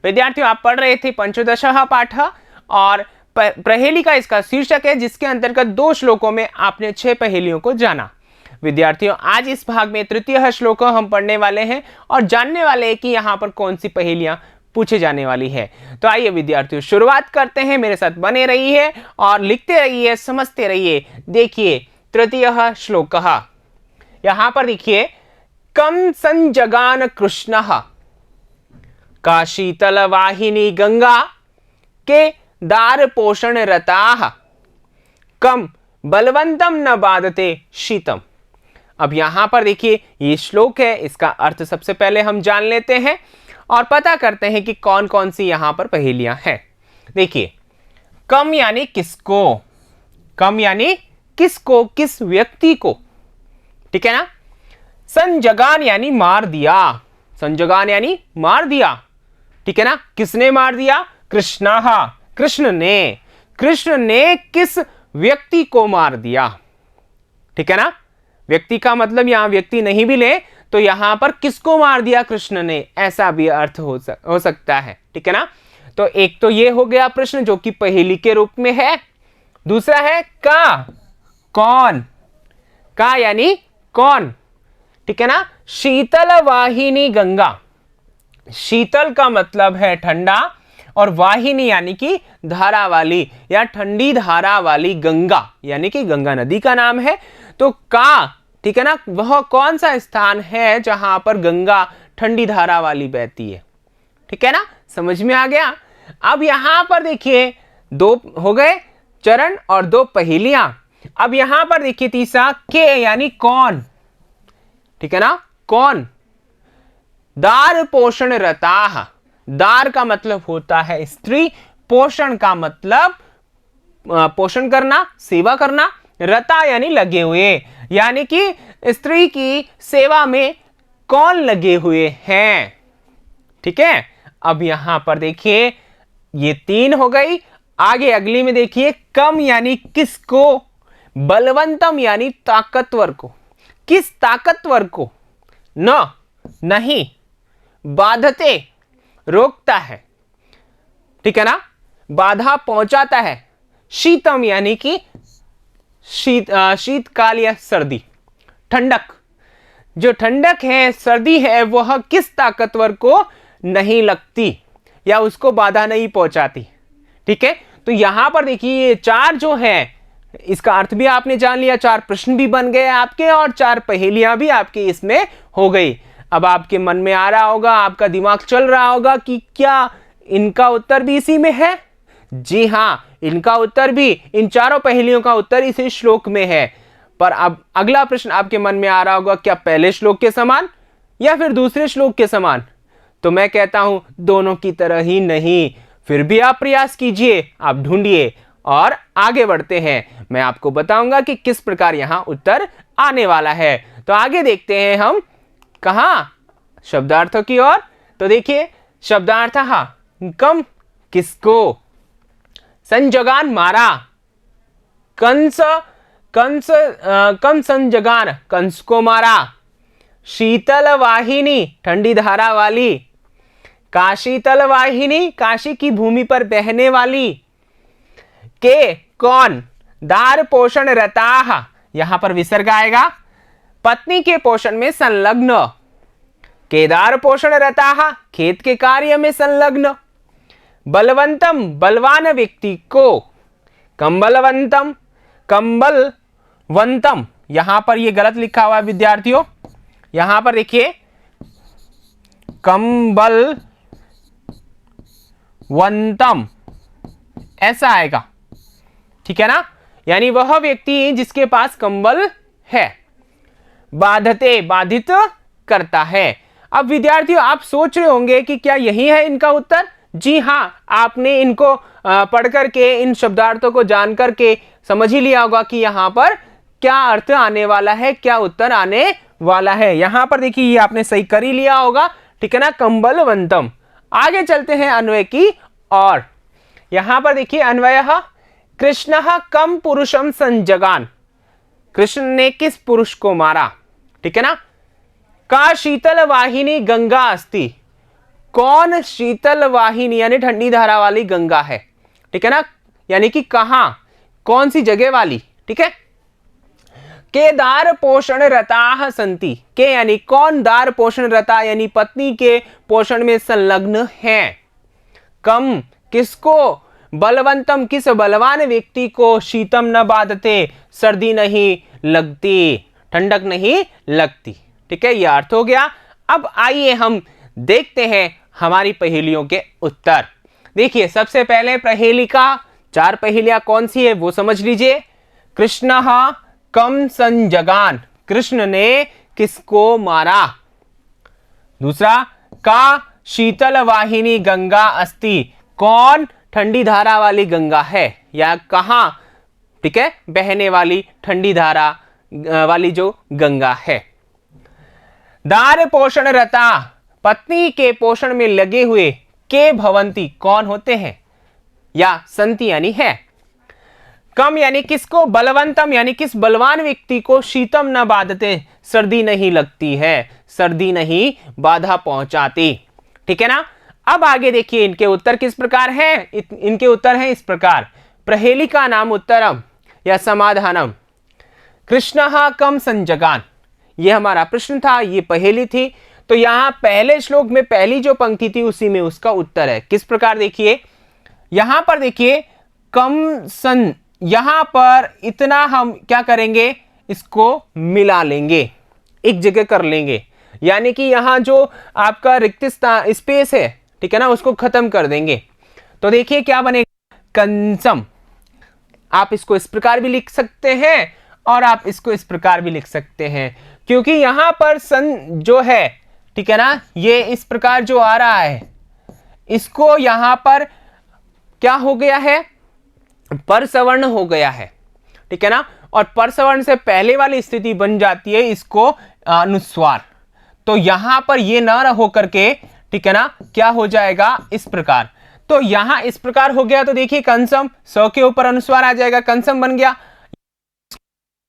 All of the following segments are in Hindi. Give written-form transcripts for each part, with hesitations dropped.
विद्यार्थियों, आप पढ़ रहे थे पंचदशः पाठ और पहेली का इसका शीर्षक है, जिसके अंतर्गत 2 श्लोकों में आपने 6 पहेलियों को जाना। विद्यार्थियों, आज इस भाग में तृतीय श्लोक हम पढ़ने वाले हैं और जानने वाले हैं कि यहाँ पर कौन सी पहेलियां पूछे जाने वाली है। तो आइए विद्यार्थियों, शुरुआत करते हैं। मेरे साथ बने रहिए और लिखते रहिए, समझते रहिए। देखिए तृतीय श्लोक, यहां पर देखिए, कम संजगान कृष्णः का शीतल वाहिनी गंगा के दार पोषण रताः कम बलवंतम न बाधते शीतम। अब यहां पर देखिए ये श्लोक है, इसका अर्थ सबसे पहले हम जान लेते हैं और पता करते हैं कि कौन कौन सी यहां पर पहेलियां हैं। देखिए, कम यानी किसको, कम यानी किसको, किस व्यक्ति को, ठीक है ना। संजगान यानी मार दिया, संजगान यानी मार दिया, ठीक है ना। किसने मार दिया? कृष्णः, कृष्ण ने, कृष्ण ने किस व्यक्ति को मार दिया, ठीक है ना। व्यक्ति का मतलब यहां व्यक्ति नहीं भी ले तो यहां पर किसको मार दिया कृष्ण ने, ऐसा भी अर्थ हो सकता है, ठीक है ना। तो एक तो ये हो गया प्रश्न जो कि पहेली के रूप में है। दूसरा है का, कौन, का यानी कौन, ठीक है ना। शीतल वाहिनी गंगा, शीतल का मतलब है ठंडा और वाहिनी यानी कि धारा वाली या ठंडी धारा वाली गंगा, यानी कि गंगा नदी का नाम है। तो का, ठीक है ना, वह कौन सा स्थान है जहां पर गंगा ठंडी धारा वाली बहती है, ठीक है ना। समझ में आ गया। अब यहां पर देखिए 2 हो गए चरण और 2 पहेलियां। अब यहां पर देखिए तीसरा के यानी कौन, ठीक है ना, कौन। दार पोषण रताः, दार का मतलब होता है स्त्री, पोषण का मतलब पोषण करना, सेवा करना, रता यानी लगे हुए, यानी कि स्त्री की सेवा में कौन लगे हुए हैं, ठीक है। अब यहां पर देखिए ये 3 हो गई। आगे अगली में देखिए, कम यानी किसको, बलवंतम यानी ताकतवर को, किस ताकतवर को, न नहीं, बाधते रोकता है, ठीक है ना, बाधा पहुंचाता है। शीतम यानी कि शीतकाल या सर्दी, ठंडक, जो ठंडक है, सर्दी है, वह किस ताकतवर को नहीं लगती या उसको बाधा नहीं पहुंचाती, ठीक है। तो यहां पर देखिए ये 4 जो है, इसका अर्थ भी आपने जान लिया, 4 प्रश्न भी बन गए आपके और 4 पहेलियां भी आपके इसमें हो गई। अब आपके मन में आ रहा होगा, आपका दिमाग चल रहा होगा कि क्या इनका उत्तर भी इसी में है। जी हां, इनका उत्तर भी, इन 4 पहेलियों का उत्तर इसी श्लोक में है। पर अब अगला प्रश्न आपके मन में आ रहा होगा, क्या पहले श्लोक के समान या फिर दूसरे श्लोक के समान। तो मैं कहता हूं दोनों की तरह ही नहीं, फिर भी आप प्रयास कीजिए, आप ढूंढिए और आगे बढ़ते हैं। मैं आपको बताऊंगा कि किस प्रकार यहां उत्तर आने वाला है। तो आगे देखते हैं हम कहां, शब्दार्थों की ओर। तो देखिए शब्दार्थ, कम किसको, संजगान मारा, कंस, कम संजगान कंस को मारा, शीतल वाहिनी ठंडी धारा वाली, काशीतल वाहिनी काशी की भूमि पर बहने वाली, के कौन, दार पोषण रताः, यहां पर विसर्ग आएगा, पत्नी के पोषण में संलग्न, केदार पोषण रताः, खेत के कार्य में संलग्न, बलवंतम बलवान व्यक्ति को, कंबलवंतम कंबलवंतम, यहां पर ये गलत लिखा हुआ है विद्यार्थियों, यहां पर देखिए कंबलवंतम ऐसा आएगा, ठीक है ना, यानी वह व्यक्ति जिसके पास कंबल है। बाधते बाधित करता है। अब विद्यार्थियों आप सोच रहे होंगे कि क्या यही है इनका उत्तर। जी हां, आपने इनको पढ़ करके, इन शब्दार्थों को जान करके समझ ही लिया होगा कि यहां पर क्या अर्थ आने वाला है, क्या उत्तर आने वाला है। यहां पर देखिए ये आपने सही कर ही लिया होगा, ठीक है ना, कंबलवंतम। आगे चलते हैं अन्वय की और। यहां पर देखिए अन्वय, कृष्णः कम पुरुषम संजगान, कृष्ण ने किस पुरुष को मारा, ठीक है ना। का शीतल वाहिनी गंगा अस्ति, कौन शीतल वाहिनी यानी ठंडी धारा वाली गंगा है, ठीक है ना, यानी कि कहां, कौन सी जगह वाली, ठीक है। केदार पोषण रताः संति, के यानी कौन, दार पोषण रता यानी पत्नी के पोषण में संलग्न है। कम किसको, बलवंतम किस बलवान व्यक्ति को, शीतम न बाधते सर्दी नहीं लगती, ठंडक नहीं लगती, ठीक है, यह अर्थ हो गया। अब आइए हम देखते हैं हमारी पहेलियों के उत्तर। देखिए सबसे पहले पहेली का 4 पहेलियां कौन सी है वो समझ लीजिए। कृष्णः कम संजगान, कृष्ण ने किसको मारा। दूसरा, का शीतल वाहिनी गंगा अस्ति, कौन ठंडी धारा वाली गंगा है या कहां, ठीक है, बहने वाली ठंडी धारा वाली जो गंगा है। दार पोषण रता, पत्नी के पोषण में लगे हुए, के भवंती कौन होते हैं, या संति यानी है। कम यानी किसको, बलवंतम यानी किस बलवान व्यक्ति को, शीतम न बाधते सर्दी नहीं लगती है, सर्दी नहीं बाधा पहुंचाती, ठीक है ना। अब आगे देखिए इनके उत्तर किस प्रकार हैं। इनके उत्तर हैं इस प्रकार। पहेली का नाम उत्तरम या समाधानम। कृष्णः कम संजगान, ये हमारा प्रश्न था, ये पहेली थी। तो यहां पहले श्लोक में पहली जो पंक्ति थी उसी में उसका उत्तर है। किस प्रकार देखिए, यहां पर देखिए कम सन, यहां पर इतना हम क्या करेंगे, इसको मिला लेंगे, एक जगह कर लेंगे, यानी कि यहां जो आपका रिक्त स्पेस है, ठीक है ना, उसको खत्म कर देंगे। तो देखिए क्या बनेगा, कंसम। आप इसको इस प्रकार भी लिख सकते हैं और आप इसको इस प्रकार भी लिख सकते हैं, क्योंकि यहां पर सन जो है, ठीक है ना, ये इस प्रकार जो आ रहा है, इसको यहां पर क्या हो गया है, परसवर्ण हो गया है, ठीक है ना, और परसवर्ण से पहले वाली स्थिति बन जाती है इसको अनुस्वार। तो यहां पर ये न हो करके, ठीक है ना, क्या हो जाएगा इस प्रकार। तो यहां इस प्रकार हो गया, तो देखिए कंसम, स के ऊपर अनुस्वार आ जाएगा, कंसम बन गया।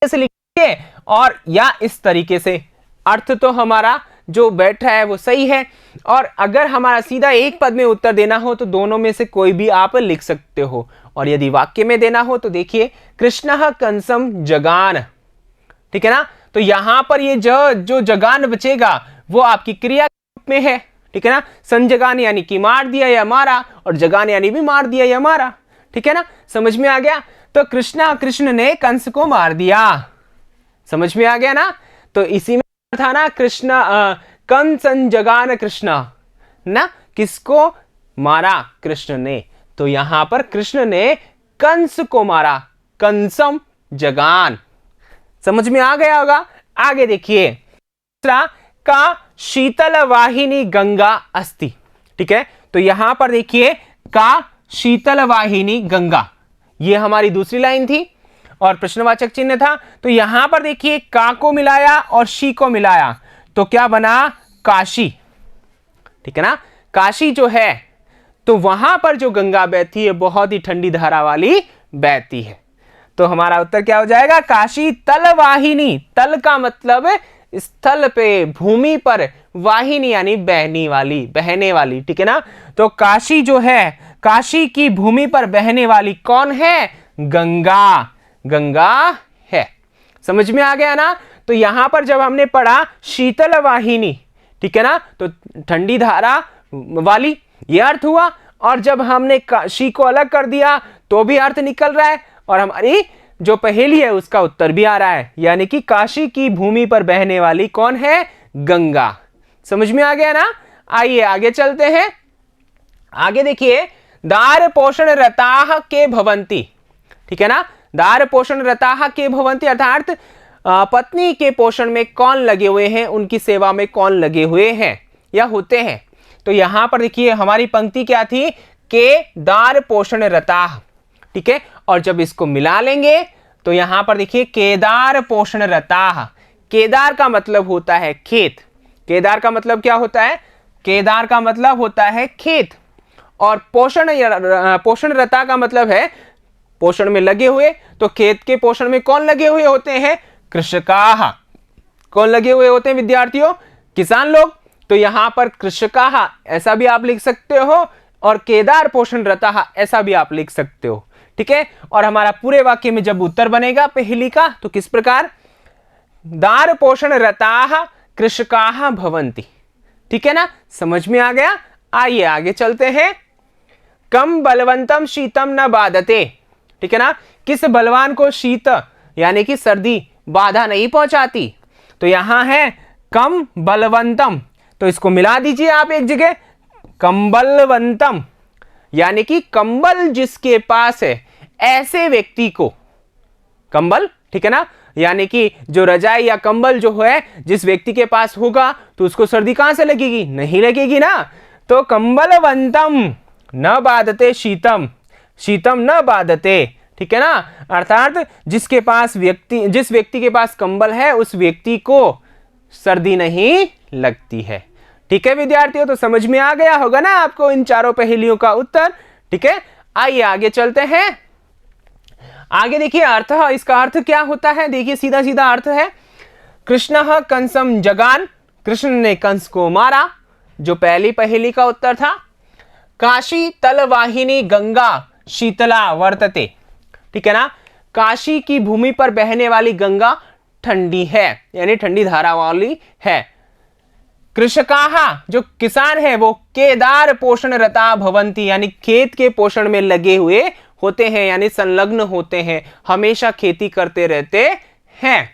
से लिखिए और या इस तरीके से, अर्थ तो हमारा जो बैठा है वो सही है। और अगर हमारा सीधा एक पद में उत्तर देना हो तो दोनों में से कोई भी आप लिख सकते हो, और यदि वाक्य में देना हो तो देखिए कृष्णः कंसम जगान, ठीक है ना। तो यहां पर ये जो जगान बचेगा वो आपकी क्रिया के रूप में है, ठीक है ना। संजगान यानी कि मार दिया या मारा, और जगान यानी भी मार दिया या मारा, ठीक है ना, समझ में आ गया। तो कृष्ण ने कंस को मार दिया, समझ में आ गया ना। तो इसी में था ना, कृष्ण कंसन जगान कृष्ण ना, किसको मारा, कृष्ण ने। तो यहां पर कृष्ण ने कंस को मारा, कंसम जगान, समझ में आ गया होगा। आगे देखिए, दूसरा, का शीतल वाहिनी गंगा अस्ति, ठीक है। तो यहां पर देखिए का शीतल वाहिनी गंगा, ये हमारी दूसरी लाइन थी और प्रश्नवाचक चिन्ह था। तो यहां पर देखिए का को मिलाया और शी को मिलाया, तो क्या बना, काशी, ठीक है ना। काशी जो है, तो वहां पर जो गंगा बहती है बहुत ही ठंडी धारा वाली बहती है। तो हमारा उत्तर क्या हो जाएगा, काशी तल वाहिनी, तल का मतलब स्थल पे, भूमि पर, वाहिनी यानी बहनी वाली, बहने वाली, ठीक है ना। तो काशी जो है, काशी की भूमि पर बहने वाली कौन है, गंगा, गंगा है, समझ में आ गया ना। तो यहां पर जब हमने पढ़ा शीतल वाहिनी, ठीक है ना, तो ठंडी धारा वाली, यह अर्थ हुआ। और जब हमने शी को अलग कर दिया तो भी अर्थ निकल रहा है, और हमारी जो पहेली है उसका उत्तर भी आ रहा है, यानी कि काशी की भूमि पर बहने वाली कौन है, गंगा। समझ में आ गया ना। आइए आगे चलते हैं। आगे देखिए, दार पोषण रताः के भवंती, ठीक है ना। दार पोषण रताः के भवंती अर्थात पत्नी के पोषण में कौन लगे हुए हैं, उनकी सेवा में कौन लगे हुए हैं या होते हैं। तो यहां पर देखिए हमारी पंक्ति क्या थी, के दार पोषण रताः, ठीक है। और जब इसको मिला लेंगे तो यहां पर देखिए केदार पोषण रताः, केदार का मतलब होता है खेत। केदार का मतलब क्या होता है, केदार का मतलब होता है खेत। और पोषण रता का मतलब है पोषण में लगे हुए। तो खेत के पोषण में कौन लगे हुए होते हैं, कृषकाः। कौन लगे हुए होते हैं विद्यार्थियों, किसान लोग। तो यहां पर कृषकाः ऐसा भी आप लिख सकते हो और केदार पोषण रताः ऐसा भी आप लिख सकते हो। ठीक है, और हमारा पूरे वाक्य में जब उत्तर बनेगा पहेली का तो किस प्रकार, दार पोषण रताः कृषकाः भवन्ति। ठीक है ना, समझ में आ गया। आइए आगे चलते हैं। कम बलवंतम शीतम न बाधते। ठीक है ना, किस बलवान को शीत यानी कि सर्दी बाधा नहीं पहुंचाती। तो यहां है कम बलवंतम, तो इसको मिला दीजिए आप एक जगह, कंबलवंतम यानी कि कंबल जिसके पास है ऐसे व्यक्ति को, कंबल, ठीक है ना, यानी कि जो रजाई या कंबल जो है जिस व्यक्ति के पास होगा तो उसको सर्दी कहां से लगेगी, नहीं लगेगी ना। तो कंबलवंतम न बाधते शीतम, शीतम न बाधते। ठीक है ना, अर्थात जिस व्यक्ति के पास कंबल है उस व्यक्ति को सर्दी नहीं लगती है। ठीक है विद्यार्थियों, तो समझ में आ गया होगा ना आपको इन चारों पहेलियों का उत्तर। ठीक है, आइए आगे चलते हैं। आगे देखिए अर्थ, इसका अर्थ क्या होता है, देखिए सीधा सीधा अर्थ है, कृष्णः कंसम जगान, कृष्ण ने कंस को मारा, जो पहली पहेली का उत्तर था। काशी तलवाहिनी गंगा शीतला वर्तते। ठीक है ना, काशी की भूमि पर बहने वाली गंगा ठंडी है, यानी ठंडी धारा वाली है। कृषकाः जो किसान है वो केदार पोषण रता भवंती, यानी खेत के पोषण में लगे हुए होते हैं, यानी संलग्न होते हैं, हमेशा खेती करते रहते हैं।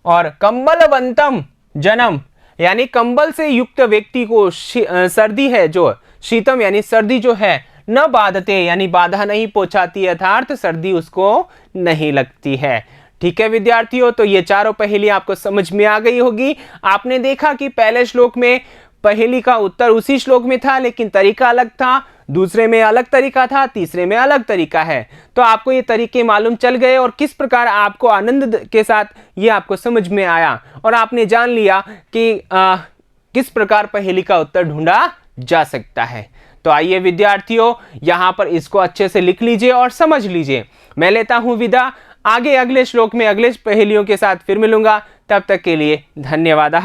और कंबलवंतम जनम, यानी कंबल से युक्त व्यक्ति को सर्दी है जो, शीतम यानी सर्दी जो है, न बाधते यानी बाधा नहीं पहुंचाती, अर्थात सर्दी उसको नहीं लगती है। ठीक है विद्यार्थियों, तो ये चारों पहेली आपको समझ में आ गई होगी। आपने देखा कि पहले श्लोक में पहेली का उत्तर उसी श्लोक में था लेकिन तरीका अलग था, दूसरे में अलग तरीका था, तीसरे में अलग तरीका है। तो आपको ये तरीके मालूम चल गए और किस प्रकार आपको आनंद के साथ ये आपको समझ में आया और आपने जान लिया कि किस प्रकार पहेली का उत्तर ढूंढा जा सकता है। तो आइए विद्यार्थियों, यहां पर इसको अच्छे से लिख लीजिए और समझ लीजिए। मैं लेता हूं विदा, आगे अगले श्लोक में अगले पहेलियों के साथ फिर मिलूंगा, तब तक के लिए धन्यवाद।